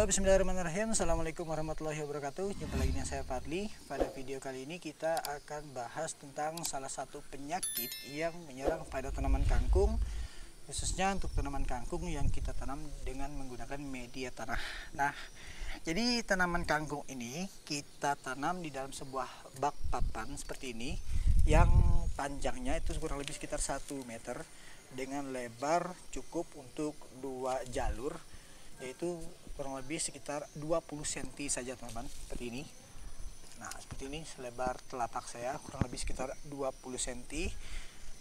Halo, bismillahirrahmanirrahim. Assalamualaikum warahmatullahi wabarakatuh. Jumpa lagi dengan saya Fadli. Pada video kali ini kita akan bahas tentang salah satu penyakit yang menyerang pada tanaman kangkung, khususnya untuk tanaman kangkung yang kita tanam dengan menggunakan media tanah. Nah, jadi tanaman kangkung ini kita tanam di dalam sebuah bak papan seperti ini, yang panjangnya itu kurang lebih sekitar 1 meter dengan lebar cukup untuk 2 jalur, yaitu kurang lebih sekitar 20 cm saja teman-teman, seperti ini. Nah, seperti ini selebar telapak saya, kurang lebih sekitar 20 cm,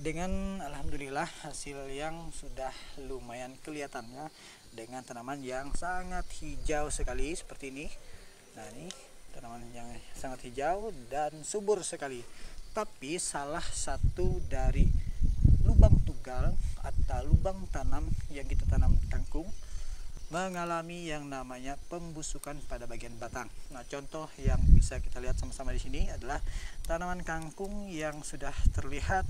dengan alhamdulillah hasil yang sudah lumayan kelihatannya, dengan tanaman yang sangat hijau sekali seperti ini. Nah, ini tanaman yang sangat hijau dan subur sekali. Tapi salah satu dari lubang tunggal atau lubang tanam yang kita tanam kangkung mengalami yang namanya pembusukan pada bagian batang. Nah, contoh yang bisa kita lihat sama-sama di sini adalah tanaman kangkung yang sudah terlihat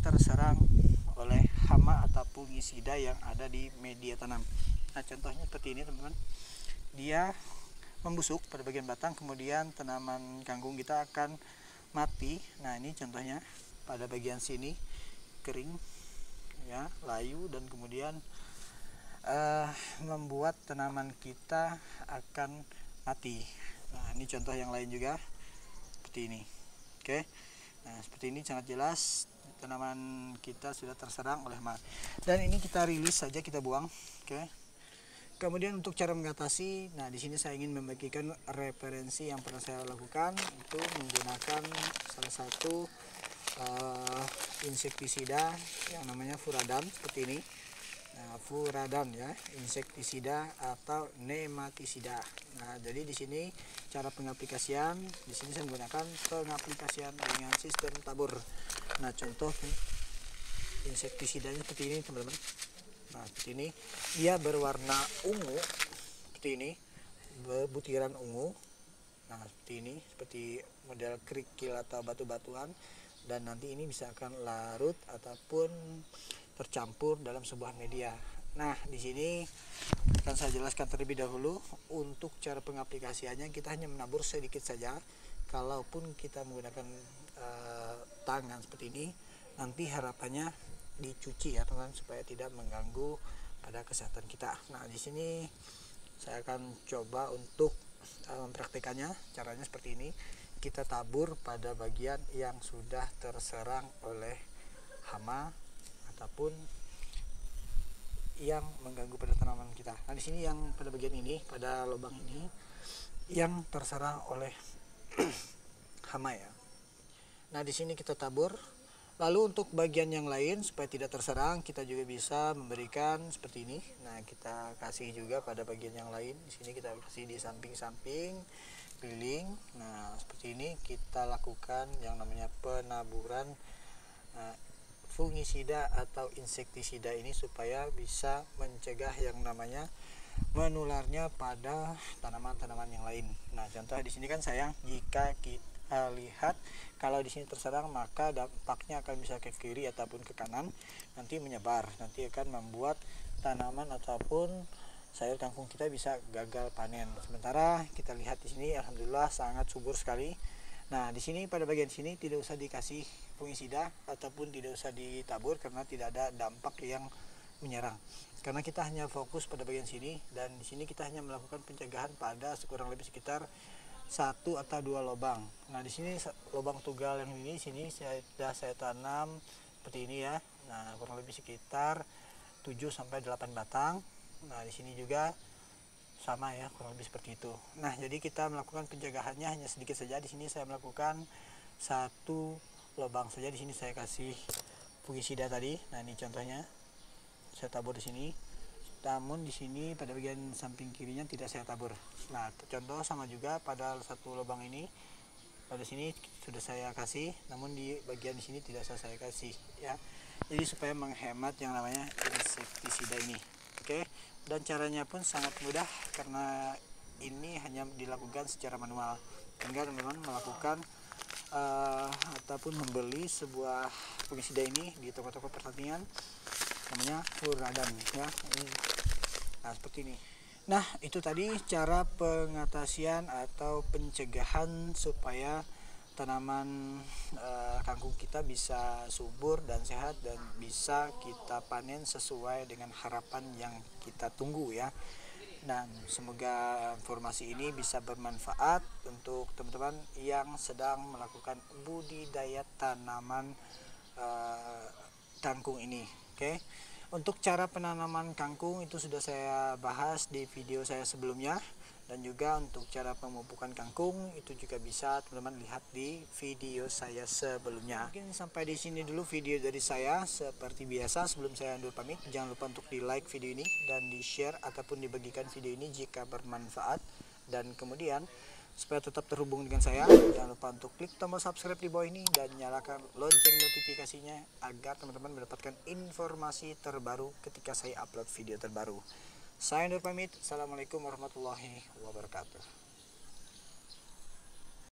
terserang oleh hama atau fungisida yang ada di media tanam. Nah, contohnya seperti ini teman-teman. Dia membusuk pada bagian batang, kemudian tanaman kangkung kita akan mati. Nah, ini contohnya pada bagian sini kering ya, layu, dan kemudian membuat tanaman kita akan mati. Nah, ini contoh yang lain juga seperti ini. Oke. Nah, seperti ini sangat jelas tanaman kita sudah terserang oleh hama. Dan ini kita rilis saja, kita buang. Oke. Kemudian untuk cara mengatasi, nah di sini saya ingin membagikan referensi yang pernah saya lakukan itu menggunakan salah satu insektisida yang namanya Furadan seperti ini. Nah, Furadan ya, insektisida atau nematisida. Nah, jadi di sini cara pengaplikasian, di sini saya menggunakan pengaplikasian dengan sistem tabur. Nah, contoh insektisidanya seperti ini teman-teman. Nah, seperti ini, dia berwarna ungu seperti ini, butiran ungu. Nah, seperti ini, seperti model kerikil atau batu-batuan, dan nanti ini bisa akan larut ataupun tercampur dalam sebuah media. Nah, di sini akan saya jelaskan terlebih dahulu untuk cara pengaplikasiannya. Kita hanya menabur sedikit saja. Kalaupun kita menggunakan tangan seperti ini, nanti harapannya dicuci ya teman-teman, supaya tidak mengganggu pada kesehatan kita. Nah, di sini saya akan coba untuk mempraktikannya. Caranya seperti ini. Kita tabur pada bagian yang sudah terserang oleh hama ataupun yang mengganggu pada tanaman kita. Nah, di sini yang pada bagian ini, pada lubang ini yang terserang oleh hama ya. Nah, di sini kita tabur. Lalu untuk bagian yang lain supaya tidak terserang, kita juga bisa memberikan seperti ini. Nah, kita kasih juga pada bagian yang lain. Di sini kita kasih di samping-samping keliling. Nah, seperti ini kita lakukan yang namanya penaburan fungisida atau insektisida ini supaya bisa mencegah yang namanya menularnya pada tanaman-tanaman yang lain. Nah, contoh di sini kan sayang, jika kita lihat kalau di sini terserang, maka dampaknya akan bisa ke kiri ataupun ke kanan, nanti menyebar, nanti akan membuat tanaman ataupun sayur kangkung kita bisa gagal panen. Sementara kita lihat di sini alhamdulillah sangat subur sekali. Nah, di sini pada bagian sini tidak usah dikasih fungisida ataupun tidak usah ditabur karena tidak ada dampak yang menyerang. Karena kita hanya fokus pada bagian sini, dan di sini kita hanya melakukan pencegahan pada kurang lebih sekitar 1 atau 2 lubang. Nah, di sini lubang tunggal yang ini sini sudah saya tanam seperti ini ya. Nah, kurang lebih sekitar 7 sampai 8 batang. Nah, di sini juga sama ya, kurang lebih seperti itu. Nah, jadi kita melakukan pencegahannya hanya sedikit saja. Di sini saya melakukan 1 lubang saja. Di sini saya kasih fungisida tadi. Nah, ini contohnya. Saya tabur di sini. Namun di sini pada bagian samping kirinya tidak saya tabur. Nah, contoh sama juga pada 1 lubang ini. Pada sini sudah saya kasih, namun di bagian di sini tidak saya kasih ya. Jadi supaya menghemat yang namanya insektisida ini. Oke. Dan caranya pun sangat mudah karena ini hanya dilakukan secara manual. Sehingga teman-teman melakukan ataupun membeli sebuah fungisida ini di toko-toko pertanian, namanya Furadan ya. Nah, seperti ini. Nah, itu tadi cara pengatasian atau pencegahan supaya tanaman kangkung kita bisa subur dan sehat dan bisa kita panen sesuai dengan harapan yang kita tunggu ya. Dan semoga informasi ini bisa bermanfaat untuk teman-teman yang sedang melakukan budidaya tanaman kangkung ini. Oke. Untuk cara penanaman kangkung itu sudah saya bahas di video saya sebelumnya, dan juga untuk cara pemupukan kangkung itu juga bisa teman-teman lihat di video saya sebelumnya. Mungkin sampai di sini dulu video dari saya. Seperti biasa, sebelum saya undur pamit, jangan lupa untuk di like video ini dan di share ataupun dibagikan video ini jika bermanfaat. Dan kemudian supaya tetap terhubung dengan saya, jangan lupa untuk klik tombol subscribe di bawah ini dan nyalakan lonceng notifikasinya agar teman-teman mendapatkan informasi terbaru ketika saya upload video terbaru. Saya undur pamit. Assalamualaikum warahmatullahi wabarakatuh.